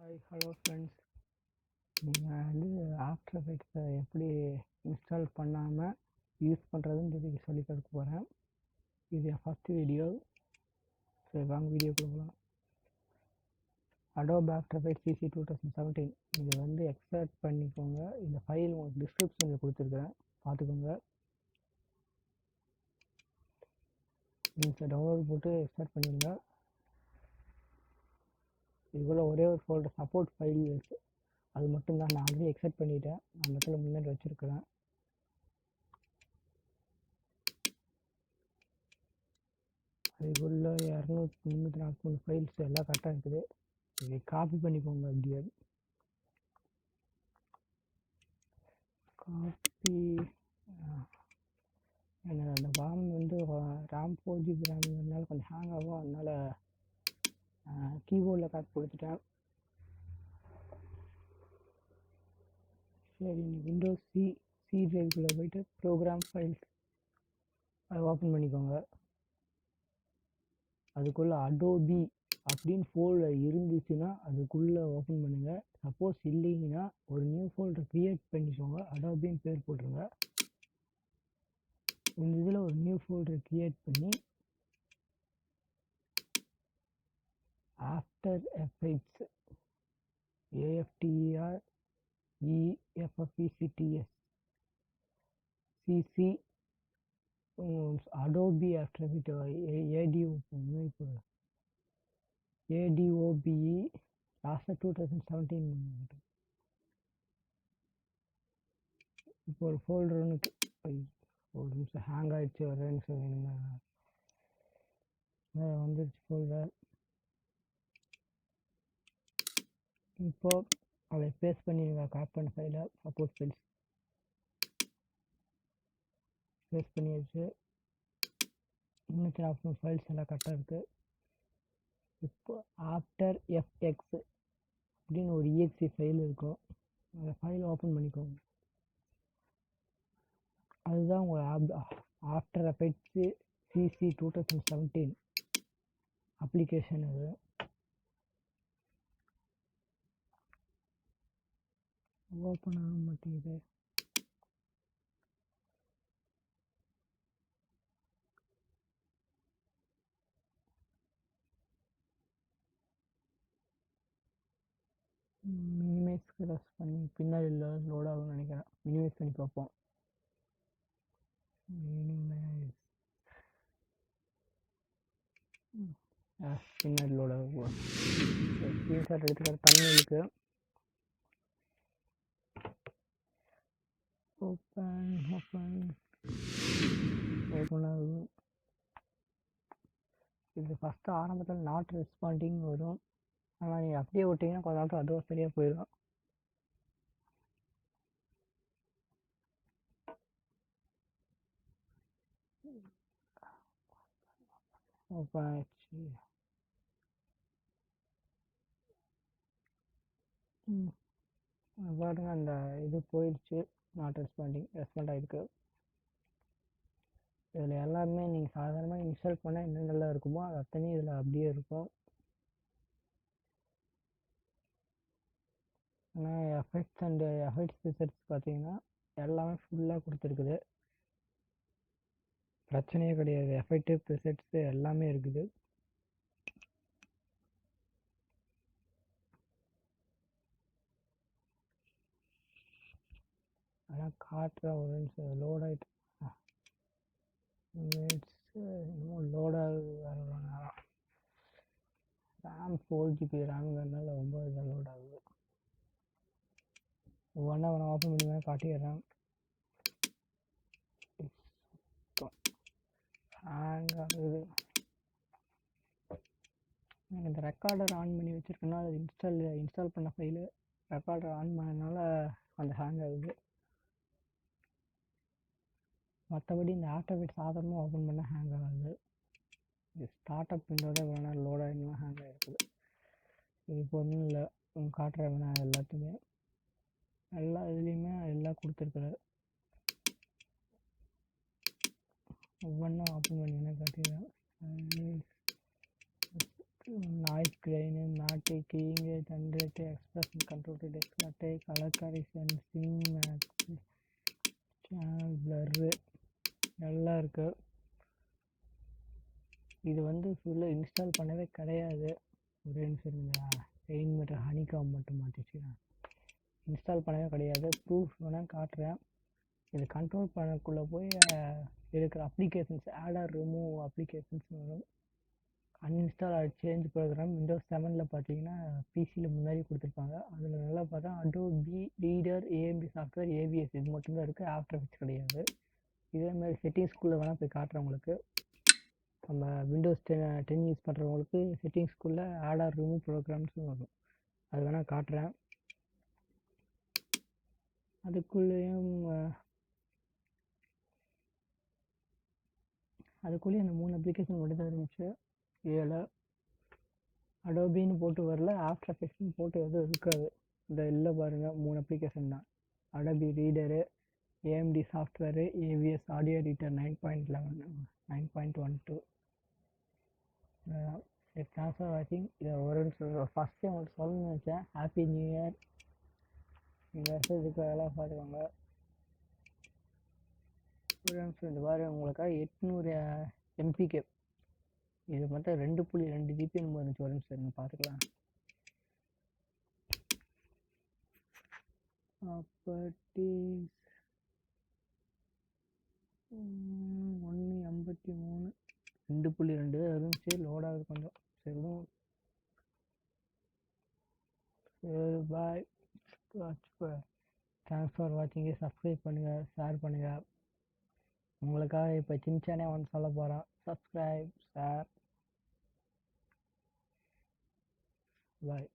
Hello friends. நீங்கள் வந்து after எஃபெக்ட்ஸை எப்படி இன்ஸ்டால் பண்ணாமல் யூஸ் பண்ணுறதுன்னு சொல்லி கொடுக்க போகிறேன். இது என் ஃபஸ்ட் வீடியோ. சரி வாங்க வீடியோ கொடுக்கலாம். அடோப் ஆஃப்டர் எஃபெக்ட்ஸ் CC 2017 இதை வந்து எக்ஸ்ட்ராக்ட் பண்ணிக்கோங்க. இந்த ஃபைல் உங்களுக்கு டிஸ்கிரிப்ஷனில் கொடுத்துருக்குறேன், பார்த்துக்கோங்க. நீங்கள் டவுன்லோட் போட்டு எக்ஸ்ட்ராக்ட் பண்ணிடுங்க. இதுக்குள்ள ஒரே ஒரு ஃபோல்டர் சப்போர்ட் ஃபைல் இருக்குது, அது மட்டும்தான். நான் ஆல்ரெடி எக்ஸ்ட்ராக்ட் பண்ணிட்டேன், அந்த இடத்துல முன்னாடி வச்சுருக்கிறேன். அதுக்குள்ளே 243 ஃபைல்ஸ் எல்லாம் கரெக்டாக இருக்குது. இதை காப்பி பண்ணிக்கோங்க. அப்படியே காப்பி. எனக்கு அந்த RAM வந்து RAM 4GB RAMனால கொஞ்சம் ஹேங் ஆகும், அதனால் கீபோர்டில் காப்பி கொடுத்துட்டேன். சரி, விண்டோஸ் சி டிரைவ்குள்ளே போயிட்டு ப்ரோக்ராம் ஃபைல்ஸ் அதை ஓப்பன் பண்ணிக்கோங்க. அதுக்குள்ளே அடோபி அப்படின்னு ஃபோல்டர் இருந்துச்சுன்னா அதுக்குள்ளே ஓப்பன் பண்ணுங்கள். சப்போஸ் இல்லைங்கன்னா ஒரு நியூ ஃபோல்டர் க்ரியேட் பண்ணிக்கோங்க, அடோபின்னு பேர் போட்டுருங்க. இந்த இதில் ஒரு நியூ ஃபோல்டர் க்ரியேட் பண்ணி after effects AFTEREFFECTS CC Adobe after effect ADOBE லாஸ்ட்டாக 2017. இப்போ ஒரு ஃபோல்டர் ஒன்று ஒரு நிமிஷம் ஹேங் ஆகிடுச்சு, ஒரு நிமிஷம் வந்துடுச்சு ஃபோல்டர். இப்போது அதை பேஸ்ட் பண்ணிடுங்க. காப்பி பண்ண ஃபைலை சப்போர்ட் ஃபைல்ஸ் பேஸ்ட் பண்ணியாச்சு. 340 ஃபைல்ஸ் எல்லாம் கரெக்டாக இருக்குது. இப்போ ஆஃப்டர் எஃப்எக்ஸ் அப்படின்னு ஒரு EXE ஃபைல் இருக்கும், அந்த ஃபைல் ஓப்பன் பண்ணிக்கோங்க. அதுதான் உங்கள் ஆஃப்டர் எஃபெக்ட்ஸு CC 2017 அப்ளிகேஷன். அது ஓப்பன் ஆக மாட்டேங்குது. மினிமைஸ் க்ராஸ் பண்ணி பின்னாடி லோட் ஆகும்னு நினைக்கிறேன். மினிமைஸ் பண்ணி பார்ப்போம். மினிமைஸ் பின்னாடி லோட் ஆகும். ஸ்க்ரீன்ஷாட் எடுத்துக்கிற தமிழுக்கு ஓப்பன் ஆகும். இது ஃபஸ்ட்டு ஆரம்பத்தில் நாட் ரெஸ்பாண்டிங் வரும், ஆனால் நீங்கள் அப்படியே விட்டிங்கன்னா கொஞ்ச நாள் அதுவும் சரியாக போயிடும். ஓப்பன் ஆயிடுச்சு. பாருங்க, அந்த இது போயிடுச்சு. நாட் ரெஸ்பாண்ட் ஆகிருக்கு. இதில் எல்லாமே நீங்கள் சாதாரணமாக இன்ஸ்டால் பண்ணால் என்னென்னலாம் இருக்குமோ அது அத்தனையும் இதில் அப்படியே இருக்கும். ஆனால் எஃபெக்ட்ஸ் அண்ட் எஃபெக்ட்ஸ் ரிசர்ச் பார்த்தீங்கன்னா எல்லாமே ஃபுல்லாக கொடுத்துருக்குது, பிரச்சனையே கிடையாது. எஃபெக்ட்டு ப்ரிசெட்ஸு எல்லாமே இருக்குது. ஆனால் காட்டுற ஒரு நிமிஷம் லோட் ஆகிட்டு இன்னும் லோடாக நேரம். RAM 4GB RAMங்கிறதுனால ரொம்ப இதாக லோட் ஆகுது. ஒவ்வொன்றா வேணா ஓப்பன் பண்ணி வேணால் காட்டிடுறேன். ஹேங் ஆகுது. எனக்கு இந்த ரெக்கார்டர் ஆன் பண்ணி வச்சுருக்கேன்னா அது இன்ஸ்டால் பண்ண ஃபைலு ரெக்கார்டர் ஆன் பண்ணதுனால அந்த ஹேங் ஆகுது. மற்றபடி இந்த ஆஃப்டர் எஃபெக்ட்ஸ் சாதாரணமாக ஓப்பன் பண்ண ஹேங் ஆகுது. இது ஸ்டார்ட் அப் விண்டோட வேணா லோட் ஆகிடுனா ஹேங் ஆகிருக்குது. இது இப்போ ஒன்றும் இல்லை, காட்டுற வேணா எல்லாத்துக்குமே எல்லா இதுலேயுமே எல்லாம் கொடுத்துருக்குறாரு. ஒவ்வொன்றா ஓப்பன் பண்ணி காட்டிடுறேன். Noise grain, matte, keying, generate, expression control, display, colour correction, சிங் மேக்ஸ், சேனல் பிளர்ரு எல்லாம் இருக்குது. இது வந்து ஃபுல்லாக இன்ஸ்டால் பண்ணவே கிடையாது. ஒரே நிமிஷம் ரெயின் மீட்டர் ஹனிகாம் மட்டும் மாற்றிச்சுக்கிறேன். இன்ஸ்டால் பண்ணவே கிடையாது. ப்ரூஃப் வேணால் காட்டுறேன். இது கண்ட்ரோல் பண்ணக்குள்ளே போய் இருக்கிற applications add or remove applications வரும். Uninstall or change program Windows 7ல் பார்த்தீங்கன்னா பிசியில் முன்னாடி கொடுத்துருப்பாங்க. அதில் நல்லா பார்த்தா Adobe reader, AMP software, ABS இது மட்டும்தான் இருக்குது. ஆஃப்டர் எஃபெக்ட்ஸ் கிடையாது. இதேமாதிரி செட்டிங்ஸ்குள்ளே வேணால் போய் காட்டுறேன் உங்களுக்கு. நம்ம விண்டோஸ் 10 யூஸ் பண்ணுறவங்களுக்கு செட்டிங்ஸ்குள்ளே ஆட் ஆர் ரிமூவ் ப்ரோக்ராம்ஸும் வரும். அது வேணால் காட்டுறேன். அதுக்குள்ளேயும் அந்த 3 அப்ளிகேஷன் மட்டும் தான் இருந்துச்சு. இதில் அடோபின்னு போட்டு வரல, ஆஃப்டர் எஃபெக்ட்ஸ்னு போட்டு எதுவும் இருக்காது. இந்த இல்லை பாருங்கள், 3 அப்ளிகேஷன் தான். Adobe reader, AMD software, AVS audio editor 9.11 9.12. Thanks for வாட்சிங். இதை ஒரு ஃபஸ்ட் டைம் உங்களுக்கு சொல்லணும்னு நினச்சேன். Happy new year. இந்த வருஷம் இதுக்கு எல்லாம் பார்த்துக்கோங்க. இந்த வாரம் உங்களுக்காக 800 எம்பிகே இது மட்டும் 2.2 ஜிபி நம்ம இருந்துச்சு. ஒரு நிமிஷம் நீங்கள் பார்த்துக்கலாம். ப்ராப்பர்ட்டிஸ் 183 2.2 இருந்துச்சு. லோட் ஆகுது கொஞ்சம். சரி பாய். தேங்க்ஸ் ஃபார் வாட்சிங். சப்ஸ்கிரைப் பண்ணுங்கள், ஷேர் பண்ணுங்கள். உங்களுக்காக இப்போ சின்சானே ஒன்று சொல்ல போகிறேன். சப்ஸ்கிரைப், ஷேர், பாய்.